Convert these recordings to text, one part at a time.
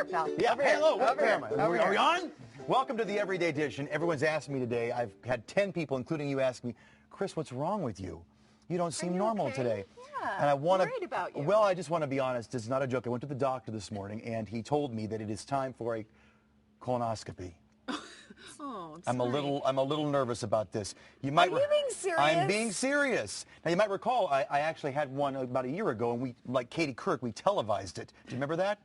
here, pal. Yeah, Over here. hello. Over here. Are we on? Welcome to the Everyday Edition. Everyone's asked me today. I've had 10 people, including you, ask me, Chris, what's wrong with you? You don't seem normal okay? today. Yeah, and I want worried about you. Well, I just want to be honest. It's not a joke. I went to the doctor this morning, and he told me that it is time for a colonoscopy. Oh, I'm a little nervous about this. Are you being serious? I'm being serious. Now, you might recall, I actually had one about a year ago, and we, like Katie Kirk, we televised it. Do you remember that?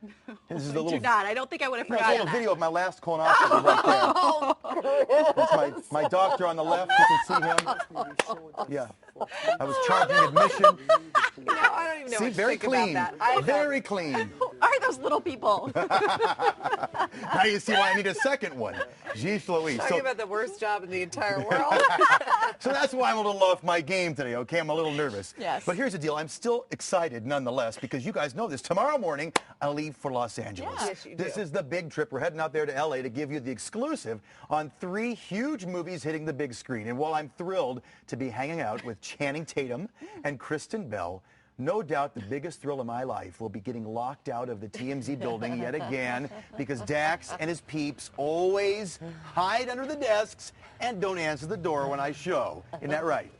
This is the little, do not. I don't think I would have no, it's a forgotten little that. video of my last colonoscopy right there. That's my doctor on the left. You can see him. Yeah. I was charging admission. You know, I don't even know See, what to very think clean. about that. Very clean. Who are those little people? Now you see why I need a second one. Jeez Louise. Talking about the worst job in the entire world. So that's why I'm a little off my game today, okay? I'm a little nervous. Yes. But here's the deal. I'm still excited nonetheless because you guys know this. Tomorrow morning, I leave for Los Angeles. Yeah. Yes, you do. This is the big trip. We're heading out there to L.A. to give you the exclusive on 3 huge movies hitting the big screen. And while I'm thrilled to be hanging out with Channing Tatum and Kristen Bell, no doubt the biggest thrill of my life will be getting locked out of the TMZ building yet again because Dax and his peeps always hide under the desks and don't answer the door when I show. Isn't that right?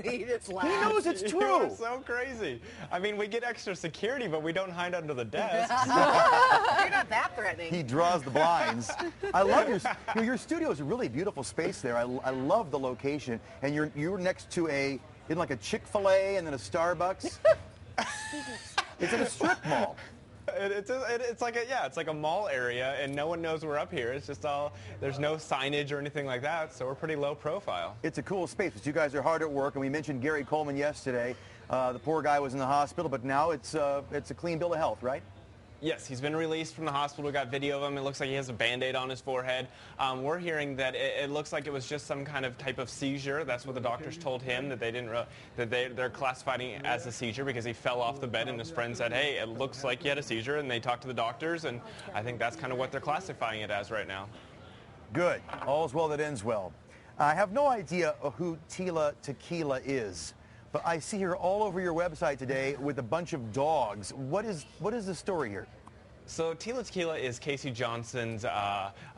He just laughed. He knows it's You're true. so crazy. I mean, we get extra security, but we don't hide under the desk. You're not that threatening. He draws the blinds. I love your studio is a really beautiful space there. I love the location. And you're next to like a Chick-fil-A and then a Starbucks. It's in a strip mall. It's like a mall area, and no one knows we're up here. It's just there's no signage or anything like that, so we're pretty low profile. It's a cool space, but you guys are hard at work, and we mentioned Gary Coleman yesterday. The poor guy was in the hospital, but now it's a clean bill of health, right? Yes, he's been released from the hospital. We got video of him. It looks like he has a Band-Aid on his forehead. We're hearing that it looks like it was just some kind of type of seizure. That's what the doctors told him, that they didn't they're classifying it as a seizure because he fell off the bed and his friend said, hey, it looks like you had a seizure, and they talked to the doctors, and I think that's kind of what they're classifying it as right now. Good. All's well that ends well. I have no idea who Tila Tequila is, but I see her all over your website today with a bunch of dogs. What is the story here? So Tila Tequila is Casey Johnson's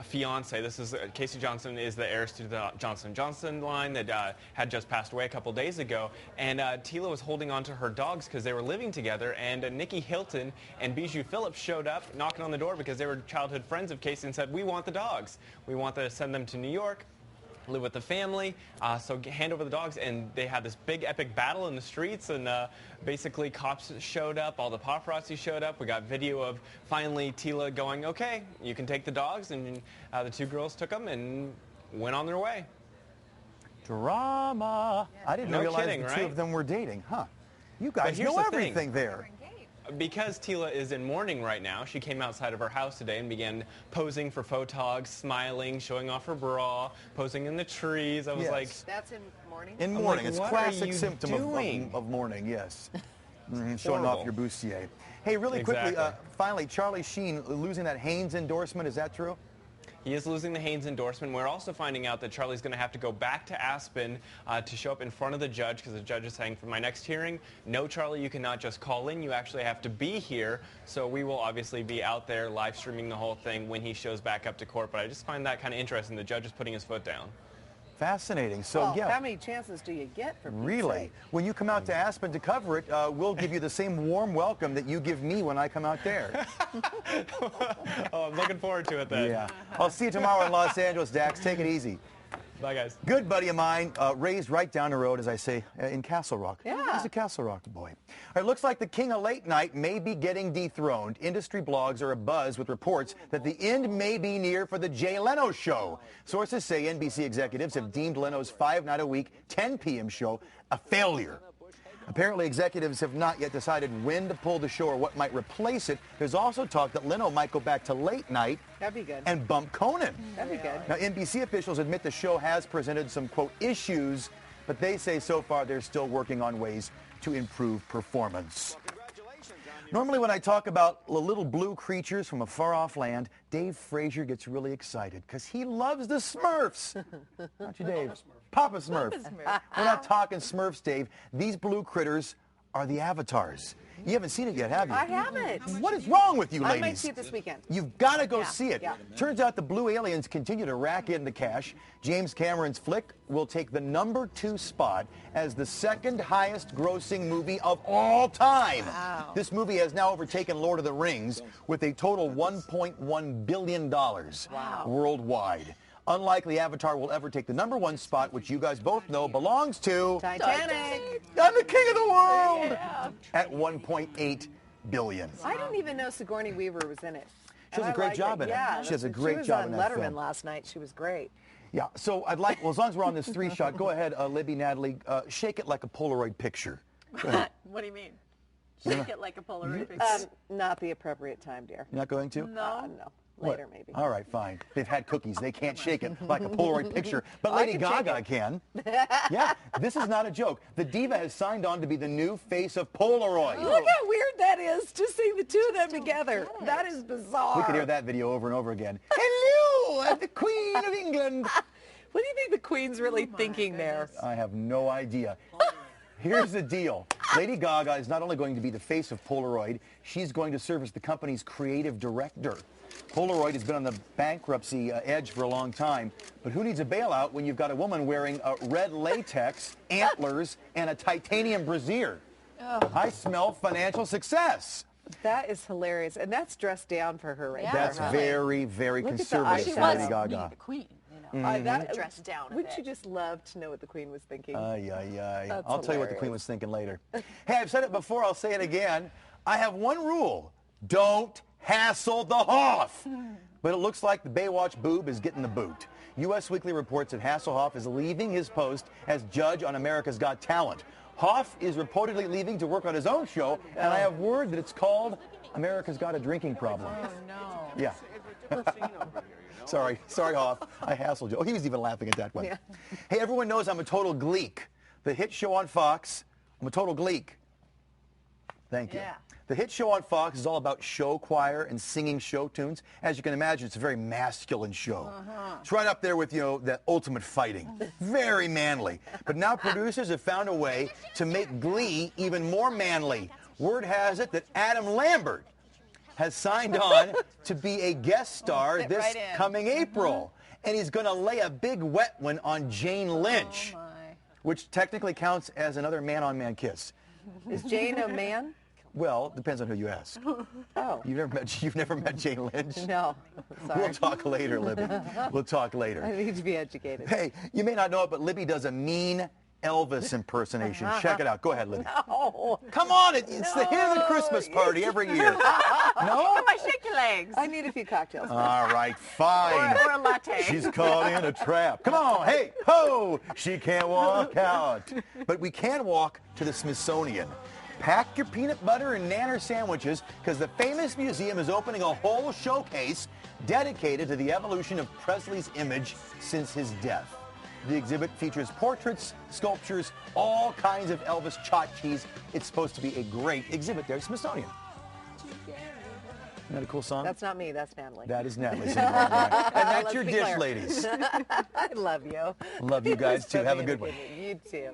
fiance. Casey Johnson is the heiress to the Johnson & Johnson line that had just passed away a couple days ago. And Tila was holding on to her dogs because they were living together. And Nikki Hilton and Bijou Phillips showed up knocking on the door because they were childhood friends of Casey and said, we want the dogs. We want to send them to New York, live with the family, so hand over the dogs. And they had this big epic battle in the streets, and basically cops showed up, all the paparazzi showed up. We got video of finally Tila going, okay, you can take the dogs, and the 2 girls took them and went on their way. Drama. Yeah. I didn't realize the 2 of them were dating, huh? You guys know everything there. Because Tila is in mourning right now, she came outside of her house today and began posing for photogs, smiling, showing off her bra, posing in the trees. I was like... That's in mourning? In mourning. Like, it's a classic symptom of mourning, yes. Showing off your bustier. Hey, really quickly, finally, Charlie Sheen losing that Hanes endorsement. Is that true? He is losing the Hanes endorsement. We're also finding out that Charlie's going to have to go back to Aspen to show up in front of the judge because the judge is saying, for my next hearing, no, Charlie, you cannot just call in. You actually have to be here. So we will obviously be out there live streaming the whole thing when he shows back up to court. But I just find that kind of interesting. The judge is putting his foot down. Fascinating. So, well, yeah. How many chances do you get for Pete's Really? sake? When you come out to Aspen to cover it, we'll give you the same warm welcome that you give me when I come out there. Oh, I'm looking forward to it then. Yeah. I'll see you tomorrow in Los Angeles, Dax. Take it easy. Bye, guys. Good buddy of mine, raised right down the road, as I say, in Castle Rock. Yeah. He's a Castle Rock boy. All right, looks like the king of late night may be getting dethroned. Industry blogs are abuzz with reports that the end may be near for the Jay Leno show. Sources say NBC executives have deemed Leno's 5-night-a-week, 10 p.m. show a failure. Apparently, executives have not yet decided when to pull the show or what might replace it. There's also talk that Leno might go back to late night and bump Conan. That'd be good. Now, NBC officials admit the show has presented some, quote, issues, but they say so far they're still working on ways to improve performance. Normally when I talk about the little blue creatures from a far-off land, Dave Frazier gets really excited because he loves the Smurfs. Don't you, Dave? Papa Smurf. We're not talking Smurfs, Dave. These blue critters are the avatars. You haven't seen it yet, have you? I haven't. What is wrong with you, ladies? I might see it this weekend. You've got to go see it. Yeah. Turns out the Blue Aliens continue to rack in the cash. James Cameron's flick will take the #2 spot as the second highest grossing movie of all time. Wow. This movie has now overtaken Lord of the Rings with a total $1.1 billion worldwide. Unlikely Avatar will ever take the #1 spot, which you guys both know belongs to Titanic. I'm the king of the world at $1.8 billion. I didn't even know Sigourney Weaver was in it. She does And a I great liked job in it. Yeah, She does a she great was job on in that Letterman film. last night. She was great. Yeah, so I'd like, well, as long as we're on this 3-shot, go ahead, Libby, Natalie, shake it like a Polaroid picture. Go ahead. What do you mean? Shake it like a Polaroid picture. Not the appropriate time, dear. You're not going to? No. No. Later, maybe. All right, fine. They've had cookies. They can't shake it like a Polaroid picture. But I Lady can shake Gaga it. can. Yeah, this is not a joke. The diva has signed on to be the new face of Polaroid. Look how weird that is, just seeing the two of them together. That is bizarre. We could hear that video over and over again. Hello, I'm the Queen of England. What do you think the Queen's really thinking there? I have no idea. Here's the deal. Lady Gaga is not only going to be the face of Polaroid, she's going to serve as the company's creative director. Polaroid has been on the bankruptcy edge for a long time, but who needs a bailout when you've got a woman wearing red latex, antlers, and a titanium brassiere? I smell financial success. That is hilarious, and that's dressed down for her right Yeah, there. That's huh? very, very Look at the conservative She for was Lady Gaga. the queen, you know. That Dressed down a Wouldn't bit. you just love to know what the Queen was thinking? Ay, ay, ay. That's I'll tell you what the hilarious. Queen was thinking later. Hey, I've said it before, I'll say it again. I have one rule. Don't hassle the Hoff. But it looks like the Baywatch boob is getting the boot. U.S. Weekly reports that Hasselhoff is leaving his post as judge on America's Got Talent. Hoff is reportedly leaving to work on his own show, and I have word that it's called America's Got a Drinking Problem. Oh, no. Yeah. Sorry, Hoff. I hassled you. Oh, he was even laughing at that one. Yeah. Hey, everyone knows I'm a total gleek. The hit show on Fox, I'm a total gleek. Thank you. Yeah. The hit show on Fox is all about show choir and singing show tunes. As you can imagine, it's a very masculine show. It's right up there with, the ultimate fighting. Very manly. But now producers have found a way to make Glee even more manly. Word has it that Adam Lambert has signed on to be a guest star fit this right in. coming April. And he's going to lay a big wet one on Jane Lynch, Oh, my. which technically counts as another man-on-man kiss. Is Jane a man? Well, depends on who you ask. Oh, You've never met Jane Lynch? no. Sorry. We'll talk later, Libby. We'll talk I later. need to be educated. Hey, you may not know it, but Libby does a mean Elvis impersonation. Check it out. Go ahead, Libby. Oh, Come on, it's the hit of the Christmas party every year. No? Come on, shake your legs. I need a few cocktails. All right, fine. Or a latte. She's caught in a trap. Come on, hey, ho! She can't walk out. But we can walk to the Smithsonian. Pack your peanut butter and nanner sandwiches because the famous museum is opening a whole showcase dedicated to the evolution of Presley's image since his death. The exhibit features portraits, sculptures, all kinds of Elvis tchotchkes. It's supposed to be a great exhibit there at Smithsonian. Isn't that a cool song? That's not me. That's Natalie. That is Natalie singing right there. And that's Let's your be dish, clear. ladies. I love you. Love you guys, too. So Have a good one. You too.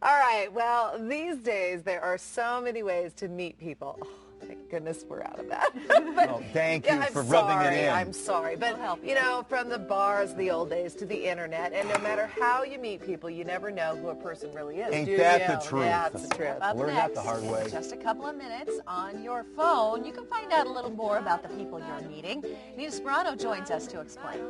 All right. Well, these days there are so many ways to meet people. Oh, thank goodness we're out of that. But, Oh, thank you yeah, for I'm rubbing sorry, it in. I'm sorry. But, from the bars, the old days, to the internet, and no matter how you meet people, you never know who a person really is. Ain't do that you? the truth? Yeah, it's the truth. Up Learn that next, the hard way. in just a couple of minutes on your phone, you can find out a little more about the people you're meeting. Nina Sperano joins us to explain.